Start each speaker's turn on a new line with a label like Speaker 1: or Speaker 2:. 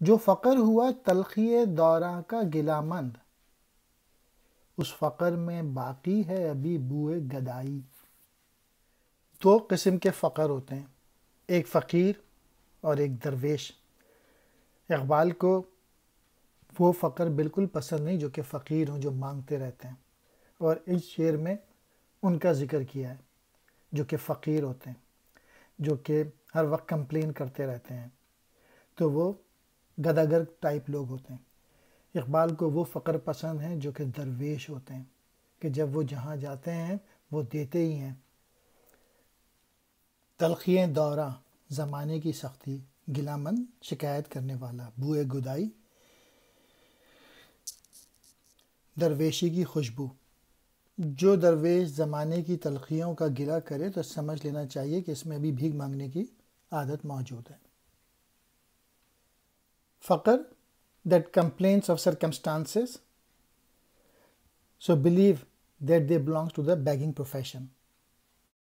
Speaker 1: جو فقر ہوا تلخی دوراں کا گلہ مند، اس فقر میں باقی ہے ابھی بوئے گدائی۔ دو قسم کے فقر ہوتے ہیں، ایک فقیر اور ایک درویش۔ اقبال کو وہ فقر بالکل پسند نہیں جو کہ فقیر ہوں، جو مانگتے رہتے ہیں، اور اس شعر میں ان کا ذکر کیا ہے جو کہ فقیر ہوتے ہیں، جو کہ ہر وقت کمپلین کرتے رہتے ہیں، تو وہ گداگر ٹائپ لوگ ہوتے ہیں۔ اقبال کو وہ فقر پسند ہیں جو کہ درویش ہوتے ہیں، کہ جب وہ جہاں جاتے ہیں وہ دیتے ہی ہیں۔ تلخییں دوراں زمانے کی سختی، گلہ مند شکایت کرنے والا، بوئے گدائی درویشی کی خوشبو۔ جو درویش زمانے کی تلخیوں کا گلہ کرے تو سمجھ لینا چاہیے کہ اس میں ابھی بھیک مانگنے کی عادت موجود ہے۔ فقر that complains of circumstances, so believe that they belong to the begging profession.